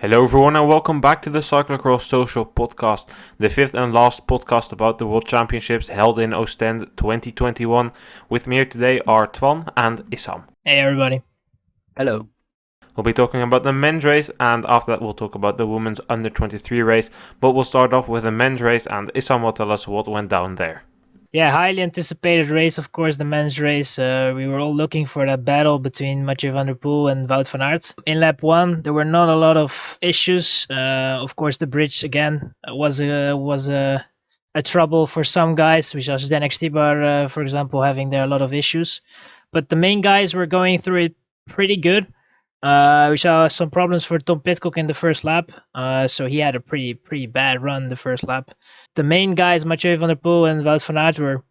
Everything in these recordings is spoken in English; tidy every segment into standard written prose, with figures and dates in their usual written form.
Hello everyone and welcome back to the Cyclocross Social Podcast, the fifth and last podcast about the World Championships held in Ostend 2021. With me here today are Twan and Issam. Hey everybody. Hello. We'll be talking about the men's race, and after that we'll talk about the women's under 23 race, but we'll start off with the men's race and Issam will tell us what went down there. Yeah, highly anticipated race, of course, the men's race. We were all looking for that battle between Mathieu van der Poel and Wout van Aert. In lap 1, there were not a lot of issues. Of course, the bridge, again, was a trouble for some guys, which was Zdenek Stybar, for example, having there a lot of issues. But the main guys were going through it pretty good. We saw some problems for Tom Pidcock in the first lap, so he had a pretty bad run the first lap. The main guys, Mathieu van der Poel and Wout van Aert, were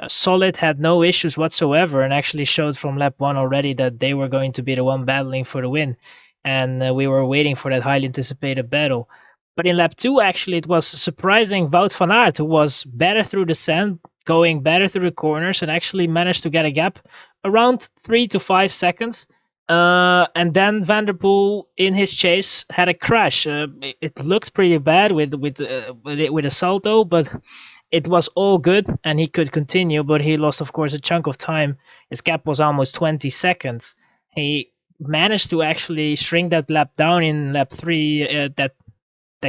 solid, had no issues whatsoever, and actually showed from lap 1 already that they were going to be the one battling for the win. And we were waiting for that highly anticipated battle. But in lap 2, actually, it was surprising Wout van Aert, who was better through the sand, going better through the corners, and actually managed to get a gap around 3 to 5 seconds. And then Van der Poel, in his chase, had a crash. It looked pretty bad with a salto, but it was all good, and he could continue. But he lost, of course, a chunk of time. His gap was almost 20 seconds. He managed to actually shrink that lap down in lap 3. That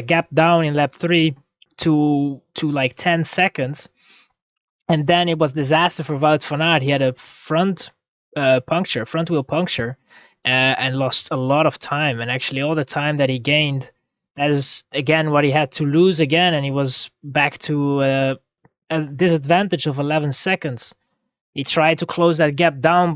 gap down in lap 3 to like 10 seconds, and then it was disaster for Wout van Aert. He had a front wheel puncture, and lost a lot of time. And actually all the time that he gained, that is again what he had to lose again, and he was back to a disadvantage of 11 seconds. He tried to close that gap down,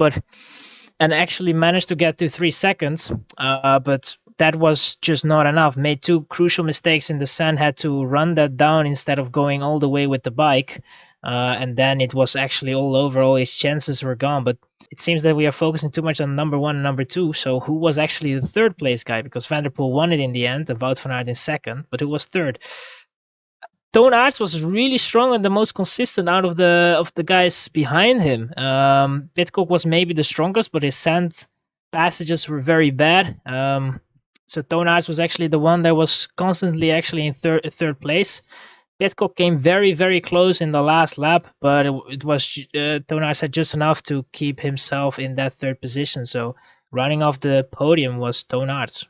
and actually managed to get to 3 seconds, but that was just not enough. Made 2 crucial mistakes in the sand, had to run that down instead of going all the way with the bike. And then it was actually all over. All his chances were gone. But it seems that we are focusing too much on number 1 and number 2. So who was actually the third place guy? Because Van der Poel won it in the end, and Wout van Aert in second. But who was third? Toon Aerts was really strong and the most consistent out of the guys behind him. Pidcock was maybe the strongest, but his sand passages were very bad. So Toon Aerts was actually the one that was constantly actually in third place. Pidcock came very, very close in the last lap, but it was Toon Aerts had just enough to keep himself in that third position. So running off the podium was Toon Aerts.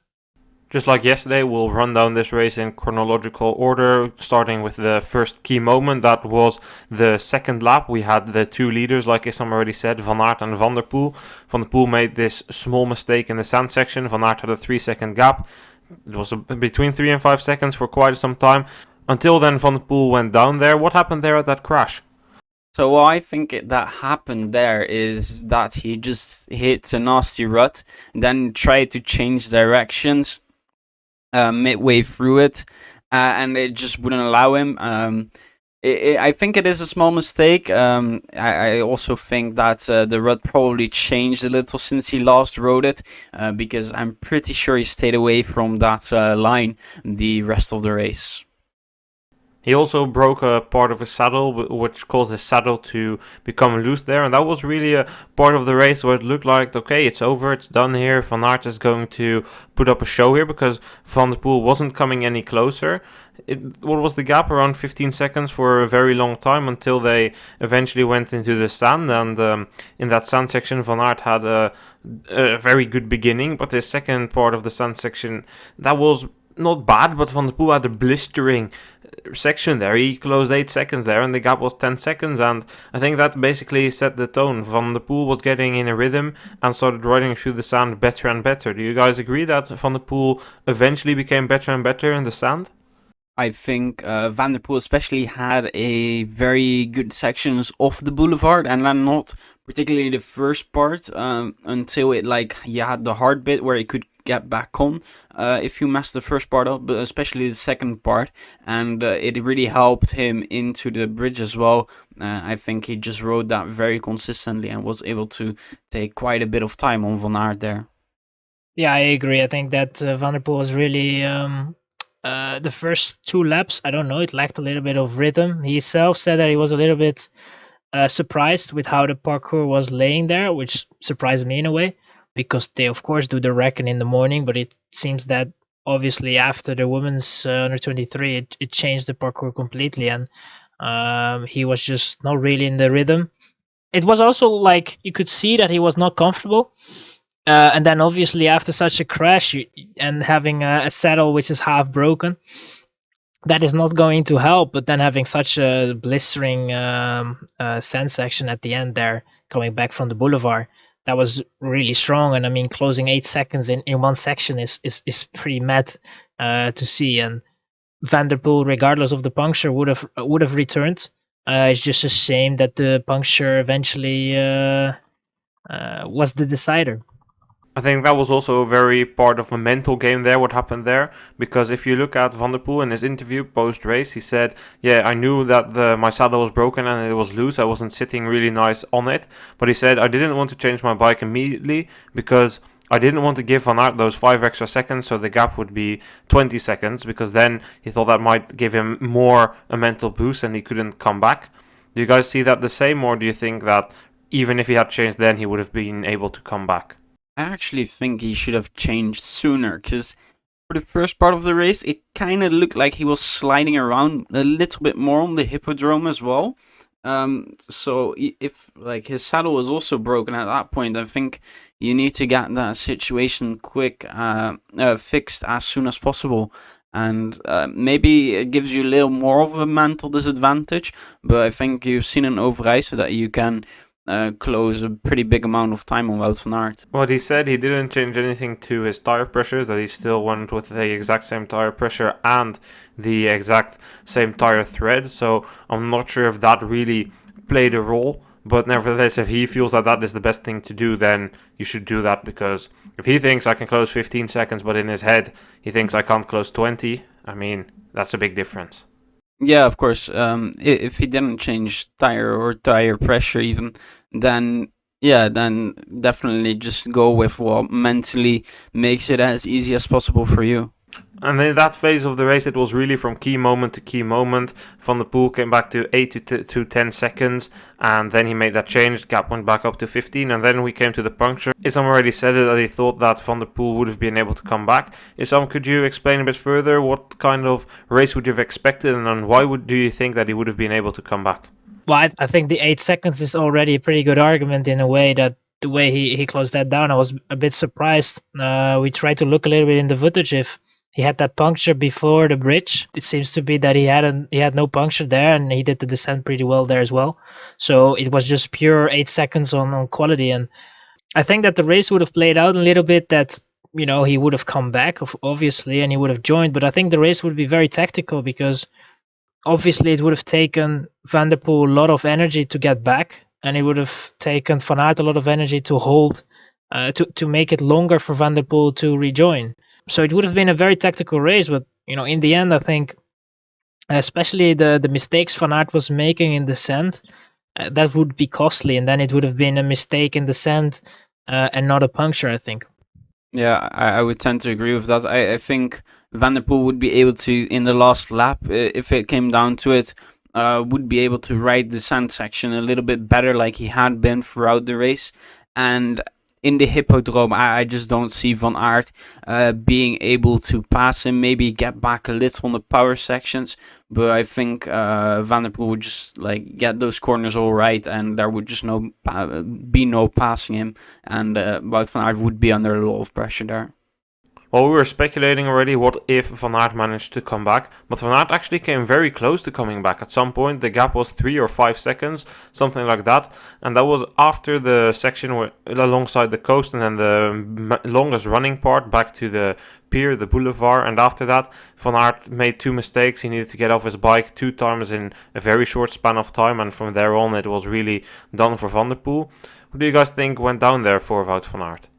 Just like yesterday, we'll run down this race in chronological order, starting with the first key moment. That was the second lap. We had the 2 leaders, like Issam already said, Van Aert and Van der Poel. Van der Poel made this small mistake in the sand section. Van Aert had a 3-second gap. It was between 3 and 5 seconds for quite some time. Until then, Van der Poel went down there. What happened there at that crash? So what I think that happened there is that he just hit a nasty rut, then tried to change directions midway through it, and it just wouldn't allow him. I think it is a small mistake. I also think that the rut probably changed a little since he last rode it, because I'm pretty sure he stayed away from that line the rest of the race. He also broke a part of his saddle, which caused his saddle to become loose there. And that was really a part of the race where it looked like, okay, it's over, it's done here. Van Aert is going to put up a show here because Van der Poel wasn't coming any closer. What was the gap? Around 15 seconds for a very long time until they eventually went into the sand. And in that sand section, Van Aert had a very good beginning. But the second part of the sand section, that was not bad, but Van der Poel had a blistering section there. He closed 8 seconds there, and the gap was 10 seconds, and I think that basically set the tone. Van der Poel was getting in a rhythm and started riding through the sand better and better. Do you guys agree that Van der Poel eventually became better and better in the sand? I think Van der Poel especially had a very good sections off the boulevard, and then not particularly the first part until it he had the hard bit where he could get back on if you messed the first part up, but especially the second part, and it really helped him into the bridge as well. I think he just rode that very consistently and was able to take quite a bit of time on Van Aert there. Yeah, I agree. I think that Van der Poel was really the first 2 laps, I don't know, it lacked a little bit of rhythm. He himself said that he was a little bit surprised with how the parkour was laying there, which surprised me in a way, because they of course do the reckon in the morning, but it seems that obviously after the women's under 23, it changed the parkour completely, and he was just not really in the rhythm. It was also like you could see that he was not comfortable. And then obviously after such a crash and having a saddle which is half broken, that is not going to help. But then having such a blistering sand section at the end there, coming back from the boulevard, that was really strong. And I mean, closing 8 seconds in one section is pretty mad to see. And Van der Poel, regardless of the puncture, would have returned. It's just a shame that the puncture eventually was the decider. I think that was also a very part of a mental game there, what happened there, because if you look at Van der Poel in his interview post-race, he said, yeah, I knew that my saddle was broken and it was loose, I wasn't sitting really nice on it, but he said, I didn't want to change my bike immediately, because I didn't want to give Van Aert those 5 extra seconds, so the gap would be 20 seconds, because then he thought that might give him more a mental boost and he couldn't come back. Do you guys see that the same, or do you think that even if he had changed then, he would have been able to come back? I actually think he should have changed sooner, because for the first part of the race, it kind of looked like he was sliding around a little bit more on the hippodrome as well. So if like his saddle was also broken at that point, I think you need to get that situation quick fixed as soon as possible. And maybe it gives you a little more of a mental disadvantage, but I think you've seen an Overijse so that you can close a pretty big amount of time on Wout van Aert. Well, he said he didn't change anything to his tire pressures, that he still went with the exact same tire pressure and the exact same tire thread, so I'm not sure if that really played a role, but nevertheless, if he feels that that is the best thing to do, then you should do that, because if he thinks I can close 15 seconds, but in his head he thinks I can't close 20, I mean, that's a big difference. Yeah, of course. If he didn't change tire pressure even, then definitely just go with what mentally makes it as easy as possible for you. And in that phase of the race, it was really from key moment to key moment. Van der Poel came back to 8 to 10 seconds, and then he made that change. The gap went back up to 15, and then we came to the puncture. Isam already said it, that he thought that Van der Poel would have been able to come back. Isam, could you explain a bit further? What kind of race would you have expected, and why do you think that he would have been able to come back? Well, I think the 8 seconds is already a pretty good argument in a way that the way he closed that down, I was a bit surprised. We tried to look a little bit in the footage if he had that puncture before the bridge. It seems to be that he had no puncture there, and he did the descent pretty well there as well. So it was just pure 8 seconds on quality. And I think that the race would have played out a little bit that, you know, he would have come back, obviously, and he would have joined. But I think the race would be very tactical, because obviously it would have taken Van der Poel a lot of energy to get back, and it would have taken Van Aert a lot of energy to hold, to make it longer for Van der Poel to rejoin. So it would have been a very tactical race, but you know, in the end, I think, especially the mistakes Van Aert was making in descent, that would be costly, and then it would have been a mistake in descent and not a puncture, I think. Yeah, I would tend to agree with that. I think Van der Poel would be able to, in the last lap, if it came down to it, would be able to ride the sand section a little bit better like he had been throughout the race. And in the hippodrome, I just don't see Van Aert being able to pass him, maybe get back a little on the power sections, but I think Van der Poel would just like get those corners all right, and there would just be no passing him, and Wout van Aert would be under a lot of pressure there. Well, we were speculating already what if Van Aert managed to come back, but Van Aert actually came very close to coming back. At some point, the gap was 3 or 5 seconds, something like that, and that was after the section alongside the coast, and then the longest running part back to the pier, the boulevard, and after that, Van Aert made 2 mistakes. He needed to get off his bike 2 times in a very short span of time, and from there on, it was really done for Van der Poel. What do you guys think went down there for Wout van Aert?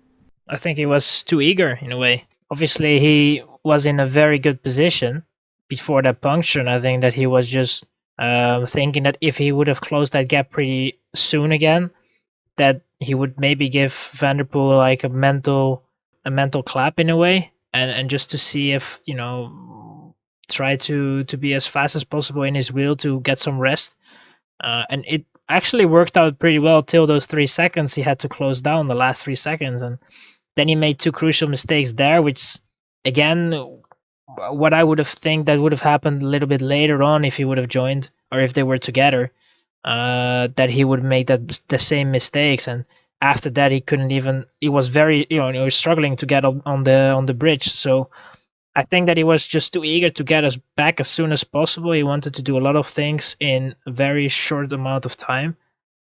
I think he was too eager in a way. Obviously, he was in a very good position before that puncture, and I think that he was just thinking that if he would have closed that gap pretty soon again, that he would maybe give Van der Poel like a mental clap in a way, and just to see if, you know, try to be as fast as possible in his wheel to get some rest. And it actually worked out pretty well till those 3 seconds he had to close down, the last 3 seconds, and then he made 2 crucial mistakes there, which again what I would have think that would have happened a little bit later on if he would have joined or if they were together, that he would make the same mistakes, and after that he couldn't even. He was very, he was struggling to get up on the bridge. So I think that he was just too eager to get us back as soon as possible. He wanted to do a lot of things in a very short amount of time,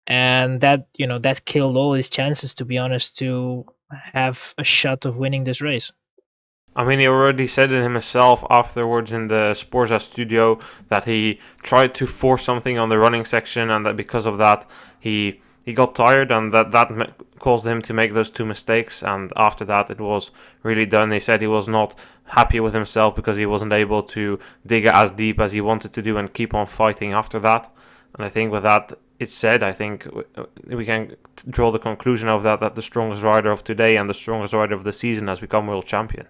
and that killed all his chances, to be honest, to have a shot of winning this race. I mean, he already said it himself afterwards in the Sporza studio that he tried to force something on the running section, and that because of that he got tired, and that caused him to make those two mistakes. And after that, it was really done. He said he was not happy with himself because he wasn't able to dig as deep as he wanted to do and keep on fighting after that. And I think with that it's said, I think we can draw the conclusion of that the strongest rider of today and the strongest rider of the season has become world champion.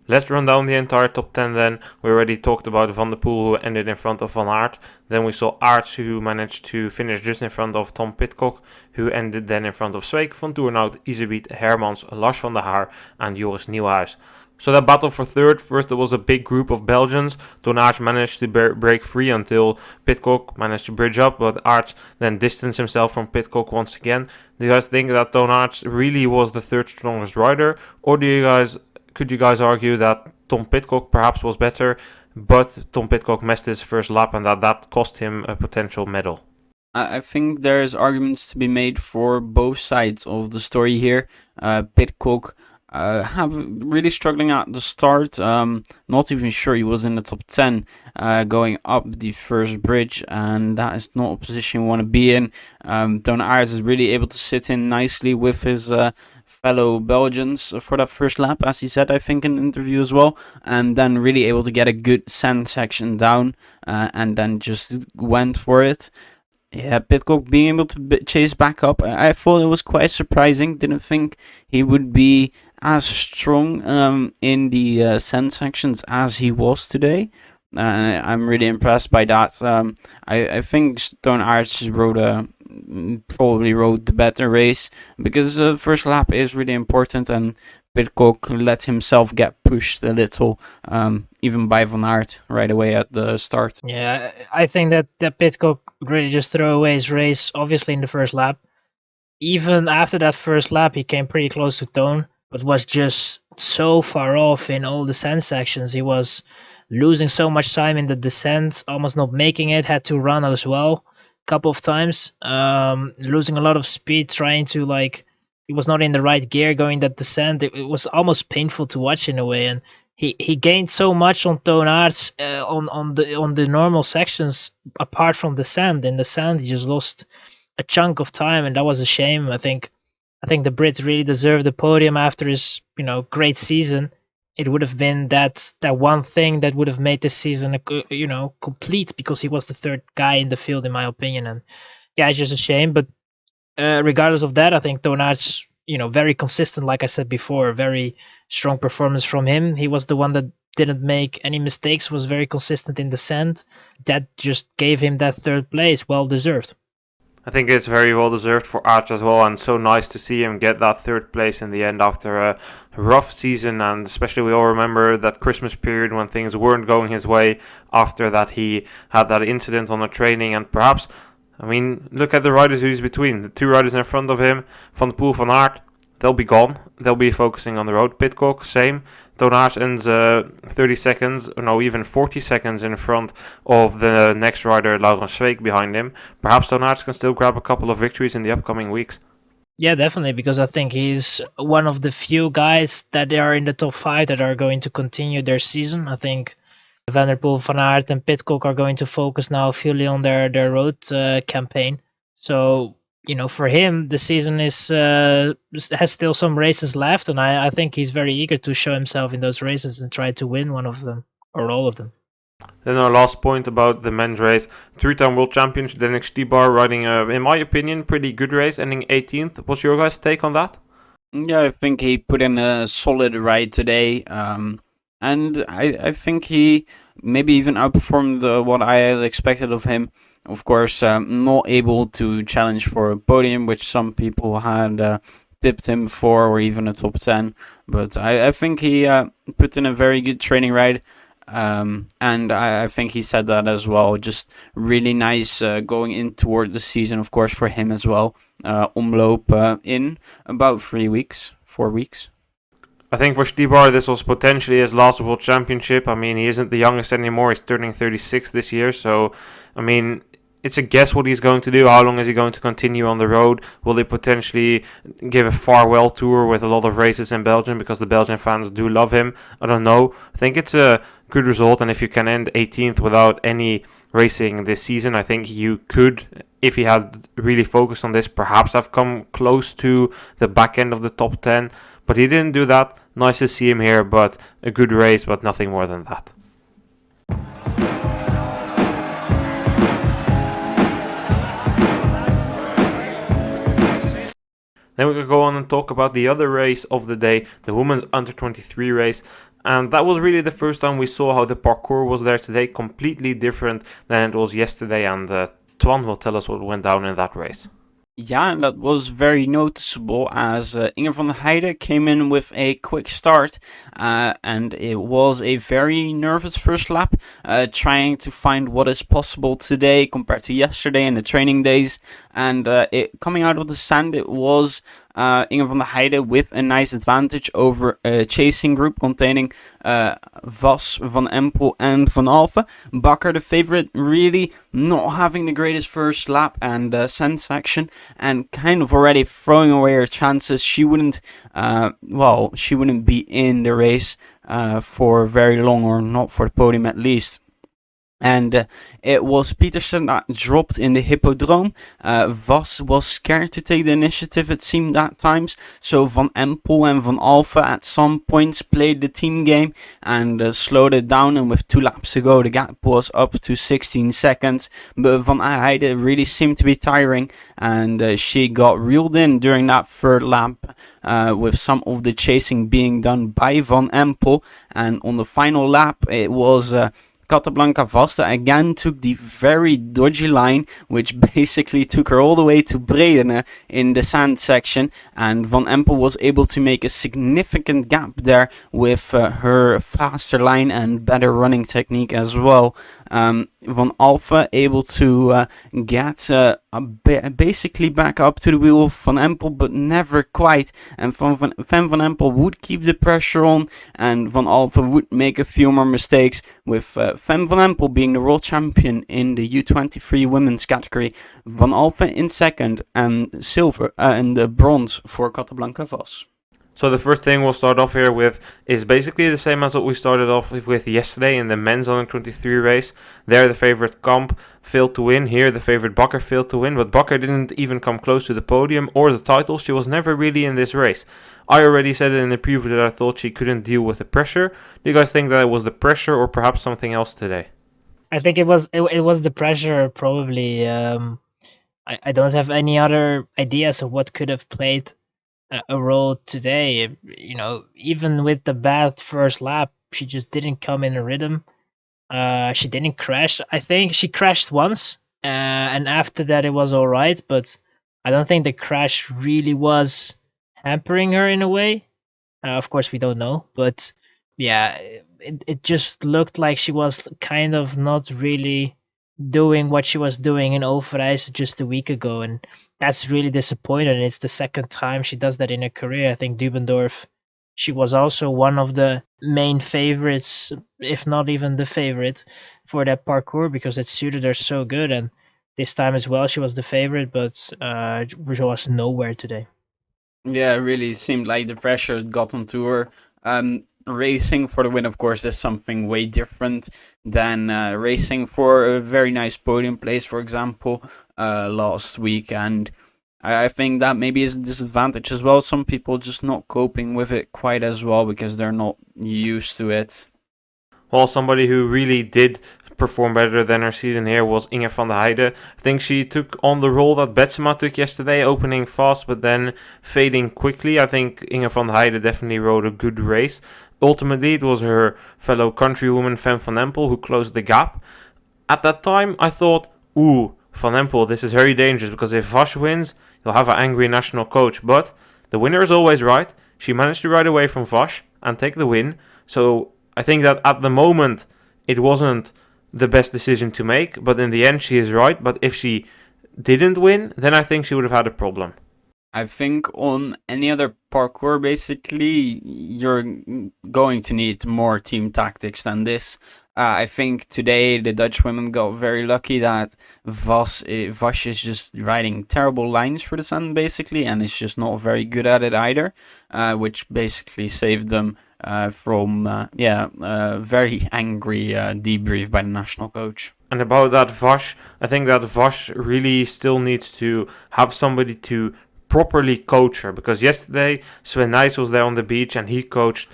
Let's run down the entire top 10 then. We already talked about Van der Poel, who ended in front of Van Aert. Then we saw Aert, who managed to finish just in front of Tom Pidcock, who ended then in front of Sweeck, Van Toornout, Iserbyt, Hermans, Lars van der Haar and Joris Nieuwhuis. So that battle for third, first there was a big group of Belgians. Toon Aert managed to break free until Pidcock managed to bridge up, but Aert then distanced himself from Pidcock once again. Do you guys think that Toon Aert really was the third strongest rider, or could you guys argue that Tom Pidcock perhaps was better, but Tom Pidcock messed his first lap and that cost him a potential medal? I think there's arguments to be made for both sides of the story here. Pidcock have really struggling at the start. Not even sure he was in the top 10 going up the first bridge, and that is not a position you want to be in. Toon Aert is really able to sit in nicely with his fellow Belgians for that first lap, as he said, I think, in the interview as well, and then really able to get a good sand section down, and then just went for it. Yeah, Pidcock being able to chase back up, I thought it was quite surprising. Didn't think he would be as strong in the sand sections as he was today. I'm really impressed by that. I think Toon Aert probably rode the better race, because the first lap is really important, and Pidcock let himself get pushed a little, even by Van Aert right away at the start. Yeah, I think that Pidcock really just threw away his race, obviously, in the first lap. Even after that first lap, he came pretty close to Toon, but was just so far off in all the sand sections. He was losing so much time in the descent, almost not making it, had to run as well a couple of times, losing a lot of speed, trying to, he was not in the right gear going that descent. It was almost painful to watch in a way, and he gained so much on Toon Aert on the normal sections apart from the sand. In the sand, he just lost a chunk of time, and that was a shame. I think the Brits really deserved the podium after his great season. It would have been that one thing that would have made this season complete, because he was the third guy in the field, in my opinion. And yeah, it's just a shame. But regardless of that, I think Toon Aert's very consistent, like I said before, very strong performance from him. He was the one that didn't make any mistakes, was very consistent in descent. That just gave him that third place, well deserved. I think it's very well deserved for Aert as well, and so nice to see him get that third place in the end after a rough season. And especially we all remember that Christmas period when things weren't going his way. After that, he had that incident on the training, and perhaps, look at the riders who he's between. The two riders in front of him, Van der Poel, Van Aert, they'll be gone. They'll be focusing on the road. Pidcock, same. Toon Aert ends 30 seconds, no, even 40 seconds in front of the next rider, Laurens Sweeck, behind him. Perhaps Toon Aert can still grab a couple of victories in the upcoming weeks. Yeah, definitely, because I think he's one of the few guys that are in the top 5 that are going to continue their season. I think Van der Poel, Van Aert and Pidcock are going to focus now fully on their road campaign. So, for him, the season has still some races left, and I think he's very eager to show himself in those races and try to win one of them, or all of them. Then our last point about the men's race, 3-time world champion Zdenek Stybar riding, in my opinion, pretty good race, ending 18th. What's your guys' take on that? Yeah, I think he put in a solid ride today, and I think he maybe even outperformed what I had expected of him. Of course, not able to challenge for a podium, which some people had tipped him for or even a top 10. But I think he put in a very good training ride. And I think he said that as well. Just really nice going in toward the season, of course, for him as well. Omloop in about 4 weeks. I think for Stybar, this was potentially his last World Championship. I mean, he isn't the youngest anymore. He's turning 36 this year. So, I mean, it's a guess what he's going to do. How long is he going to continue on the road? Will he potentially give a farewell tour with a lot of races in Belgium because the Belgian fans do love him? I don't know. I think it's a good result. And if you can end 18th without any racing this season, I think you could, if he had really focused on this, perhaps have come close to the back end of the top 10. But he didn't do that. Nice to see him here, but a good race, but nothing more than that. Then we could go on and talk about the other race of the day, the Women's Under-23 race. And that was really the first time we saw how the parkour was there today, completely different than it was yesterday. And Twan will tell us what went down in that race. Yeah, and that was very noticeable as Inge van Heijden came in with a quick start and it was a very nervous first lap, trying to find what is possible today compared to yesterday and the training days. And it coming out of the sand, it was Inge van Heijden with a nice advantage over a chasing group containing Vos, Van Empel and Van Alphen. Bakker, the favorite, really not having the greatest first lap and sand section, and kind of already throwing away her chances. She wouldn't be in the race for very long, or not for the podium at least. And it was Petersen that dropped in the Hippodrome. Vos was scared to take the initiative, it seemed at times. So Van Empel and Van Alphen at some points played the team game and slowed it down. And with 2 laps to go, the gap was up to 16 seconds. But Van Heijden really seemed to be tiring. And she got reeled in during that third lap, with some of the chasing being done by Van Empel. And on the final lap, it was Capablanca Vos that again took the very dodgy line, which basically took her all the way to Bredene in the sand section, and Van Empel was able to make a significant gap there with her faster line and better running technique as well. Van Alphen able to get basically back up to the wheel of Van Empel, but never quite. And Fem van Empel would keep the pressure on, and Van Alphen would make a few more mistakes, with Fem van Empel being the world champion in the U23 women's category. Van Alphen in second, and silver and bronze for Capablanca Vos. So the first thing we'll start off here with is basically the same as what we started off with yesterday in the men's under-23 race. There the favorite Kamp failed to win. Here the favorite Bakker failed to win, but Bakker didn't even come close to the podium or the title. She was never really in this race. I already said it in the preview that I thought she couldn't deal with the pressure. Do you guys think that it was the pressure or perhaps something else today? I think it was the pressure, probably. I don't have any other ideas of what could have played a role today. You know, even with the bad first lap, she just didn't come in a rhythm. She didn't crash. I think she crashed once, and after that it was all right, but I don't think the crash really was hampering her in a way. Of course we don't know, but yeah, it just looked like she was kind of not really doing what she was doing in Overijssel just a week ago, and that's really disappointing. It's the second time she does that in her career. I think Dubendorf, she was also one of the main favorites, if not even the favorite, for that parkour because it suited her so good. And this time as well, she was the favorite, but she was nowhere today. Yeah, it really seemed like the pressure got onto her. Racing for the win, of course, is something way different than racing for a very nice podium place, for example, last week. And I think that maybe is a disadvantage as well. Some people just not coping with it quite as well because they're not used to it. Well, somebody who really did perform better than her season here was Inge van Heijden. I think she took on the role that Betsema took yesterday, opening fast but then fading quickly. I think Inge van Heijden definitely rode a good race. Ultimately, it was her fellow countrywoman Fem van Empel who closed the gap. At that time, I thought, Van Empel, this is very dangerous because if Vos wins, you'll have an angry national coach. But The winner is always right. She managed to ride away from Vos and take the win. So I think that at the moment it wasn't the best decision to make, but in the end she is right. But if she didn't win, then I think she would have had a problem. I think on any other parkour, basically, you're going to need more team tactics than this. I think today the Dutch women got very lucky that Vos is just riding terrible lines for the sun, basically, and is just not very good at it either, which basically saved them from a very angry debrief by the national coach. And about that Vos, I think that Vos really still needs to have somebody to properly coach her, because yesterday Sven Nys was there on the beach and he coached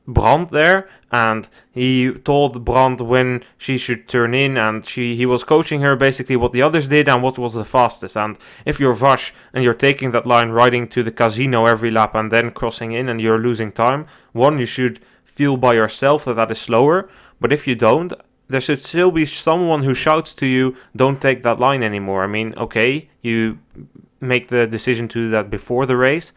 Brandt there, and he told Brandt when she should turn in, and he was coaching her basically what the others did and what was the fastest. And if you're Vos and you're taking that line riding to the casino every lap and then crossing in and you're losing time, one, you should feel by yourself that is slower, but if you don't, there should still be someone who shouts to you, don't take that line anymore. I mean, okay, you make the decision to do that before the race,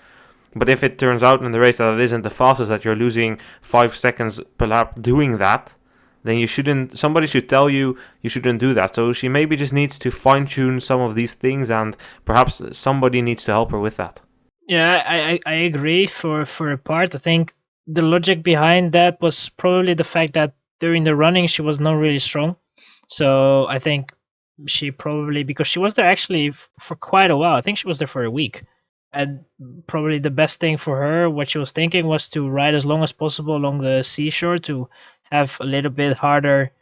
but if it turns out in the race that it isn't the fastest, that you're losing 5 seconds per lap doing that, then somebody should tell you shouldn't do that. So she maybe just needs to fine-tune some of these things, and perhaps somebody needs to help her with that. Yeah, I agree for a part. I think the logic behind that was probably the fact that during the running she was not really strong. So I think she probably, because she was there actually for quite a while. I think she was there for a week. And probably the best thing for her, what she was thinking, was to ride as long as possible along the seashore to have a little bit harder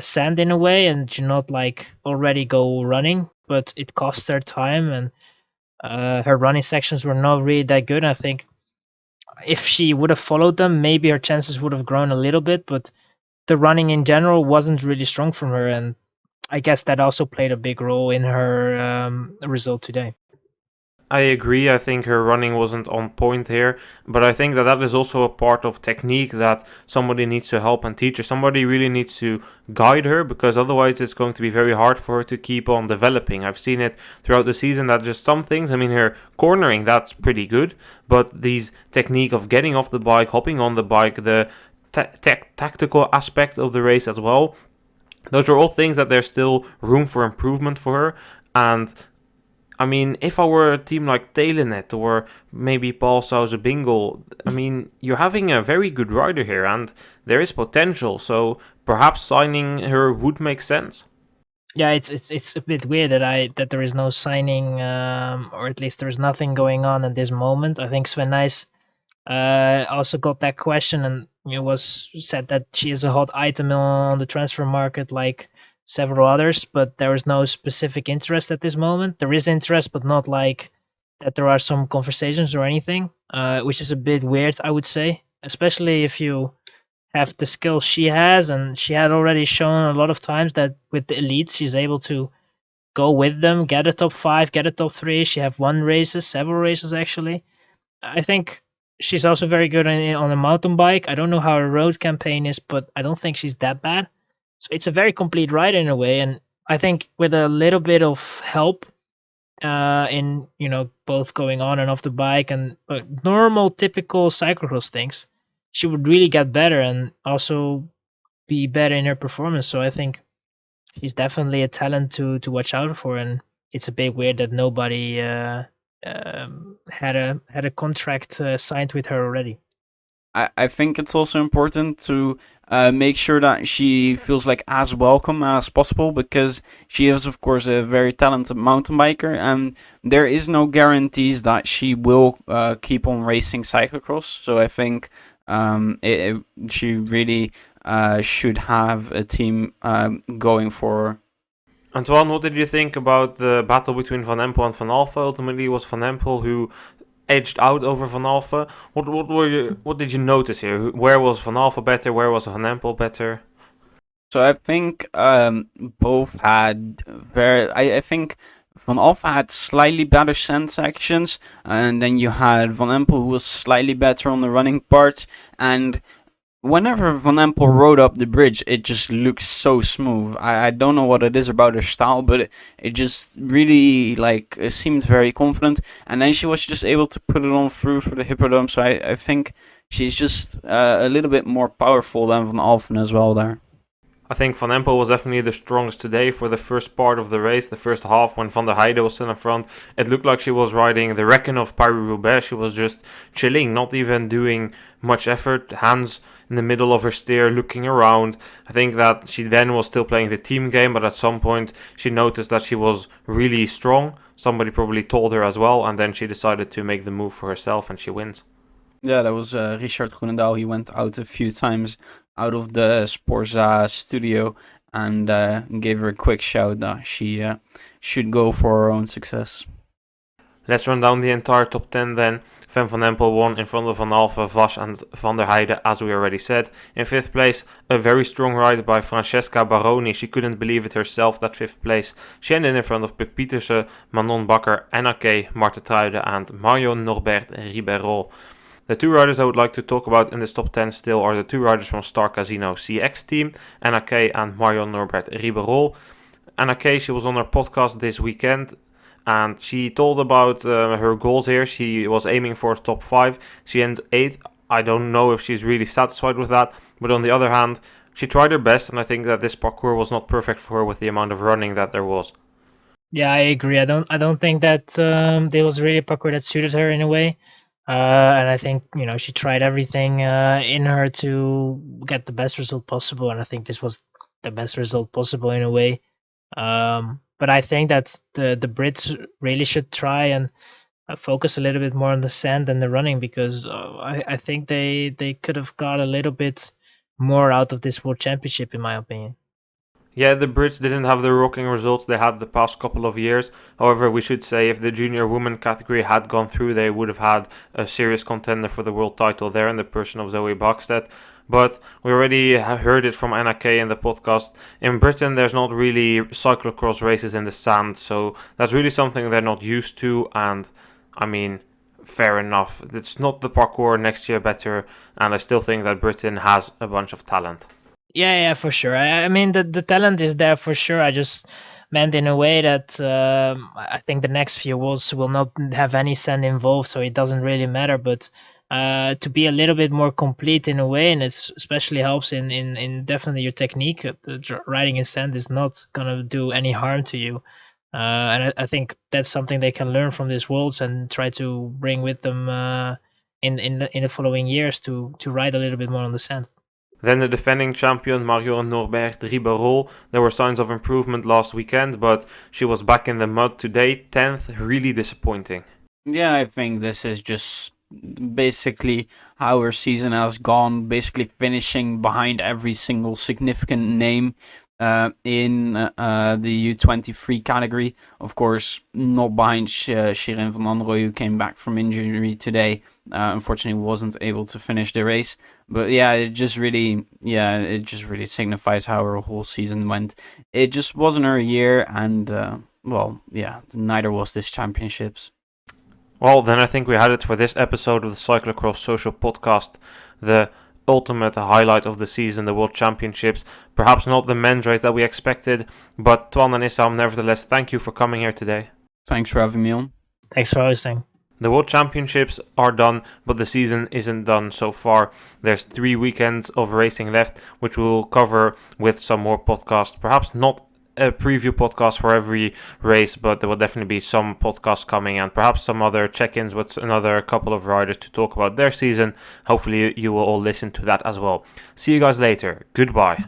sand in a way, and to not like already go running. But it cost her time, and her running sections were not really that good. I think if she would have followed them, maybe her chances would have grown a little bit. But the running in general wasn't really strong from her, and I guess that also played a big role in her result today. I agree. I think her running wasn't on point here, but I think that is also a part of technique that somebody needs to help and teach her. Somebody really needs to guide her, because otherwise it's going to be very hard for her to keep on developing. I've seen it throughout the season that just some things, I mean, her cornering, that's pretty good, but these technique of getting off the bike, hopping on the bike, the tactical aspect of the race as well, those are all things that there's still room for improvement for her. And I mean, if I were a team like Telenet or maybe Paul Sauze Bingle, I mean, you're having a very good rider here and there is potential. So perhaps signing her would make sense. Yeah, it's a bit weird that there is no signing, or at least there is nothing going on at this moment. I think Sven Nys also got that question, and it was said that she is a hot item on the transfer market, like several others, but there is no specific interest at this moment. There is interest, but not like that there are some conversations or anything, which is a bit weird, I would say, especially if you have the skills she has, and she had already shown a lot of times that with the elites she's able to go with them, get a top 5, get a top 3. She have won races, several races actually. I think she's also very good on a mountain bike. I don't know how her road campaign is, but I don't think she's that bad. So it's a very complete ride in a way, and I think with a little bit of help in both going on and off the bike and normal typical cyclocross things, she would really get better and also be better in her performance. So I think she's definitely a talent to watch out for, and it's a bit weird that nobody had a contract signed with her already. I think it's also important to make sure that she feels like as welcome as possible, because she is, of course, a very talented mountain biker, and there is no guarantees that she will keep on racing cyclocross. So I think she really should have a team going for her. Antoine, what did you think about the battle between Van Empel and Van Alphen? Ultimately, it was Van Empel who edged out over Van Alphen. What did you notice here? Where was Van Alphen better? Where was Van Empel better? So I think both had I think Van Alphen had slightly better sand sections, and then you had Van Empel who was slightly better on the running part. And whenever Van Empel rode up the bridge, it just looks so smooth. I don't know what it is about her style, but it just really seemed very confident. And then she was just able to put it on through for the Hippodrome. So I think she's just a little bit more powerful than Van Alphen as well there. I think Van Empel was definitely the strongest today for the first part of the race, the first half when Van der Heijden was still in front. It looked like she was riding the reckon of Paris-Roubaix. She was just chilling, not even doing much effort, hands in the middle of her steer, looking around. I think that she then was still playing the team game, but at some point she noticed that she was really strong. Somebody probably told her as well, and then she decided to make the move for herself, and she wins. Yeah, that was Richard Groenendaal. He went out a few times out of the Sporza studio and gave her a quick shout that she should go for her own success. Let's run down the entire top 10 then. Fem van Empel won in front of Van Alphen, Vos and Van der Heijden, as we already said. In 5th place, a very strong ride by Francesca Baroni. She couldn't believe it herself, that 5th place. She ended in front of Puk Pietersen, Manon Bakker, Anna Kay, Marten Truijden and Marion Norbert Ribeiro. The two riders I would like to talk about in this top 10 still are the two riders from Star Casino CX team, Anna Kay and Marion Norbert Ribeiro. Anna Kay, she was on her podcast this weekend and she told about her goals here. She was aiming for top 5. She ends 8th. I don't know if she's really satisfied with that, but on the other hand, she tried her best, and I think that this parcours was not perfect for her with the amount of running that there was. Yeah, I agree. I don't think that there was really a parcours that suited her in a way. And I think, she tried everything in her to get the best result possible, and I think this was the best result possible in a way. But I think that the Brits really should try and focus a little bit more on the sand and the running, because I think they could have got a little bit more out of this World Championship, in my opinion. Yeah, the Brits didn't have the rocking results they had the past couple of years. However, we should say if the junior women category had gone through, they would have had a serious contender for the world title there in the person of Zoe Bachstedt. But we already heard it from Anna Kay in the podcast. In Britain, there's not really cyclocross races in the sand, so that's really something they're not used to. And I mean, fair enough. It's not the parcours next year better, and I still think that Britain has a bunch of talent. Yeah, for sure. I mean, the talent is there for sure. I just meant in a way that I think the next few Worlds will not have any sand involved, so it doesn't really matter. But to be a little bit more complete in a way, and it especially helps in definitely your technique. Riding in sand is not gonna do any harm to you, and I think that's something they can learn from these Worlds and try to bring with them in the following years to ride a little bit more on the sand. Then the defending champion Marion Norbert Ribeiro. There were signs of improvement last weekend, but she was back in the mud today, 10th, really disappointing. Yeah, I think this is just basically how her season has gone, basically finishing behind every single significant name in the U23 category. Of course, not behind Shirin van Androoy, who came back from injury today. Unfortunately, wasn't able to finish the race. But yeah, it just really signifies how her whole season went. It just wasn't her year, and neither was this championships. Well, then I think we had it for this episode of the Cyclocross Social Podcast. The ultimate highlight of the season, the World Championships. Perhaps not the men's race that we expected, but Twan and Issam, nevertheless, thank you for coming here today. Thanks for having me on. Thanks for hosting. The World Championships are done, but the season isn't done so far. There's 3 weekends of racing left, which we'll cover with some more podcasts. Perhaps not a preview podcast for every race, but there will definitely be some podcasts coming, and perhaps some other check-ins with another couple of riders to talk about their season. Hopefully you will all listen to that as well. See you guys later. Goodbye.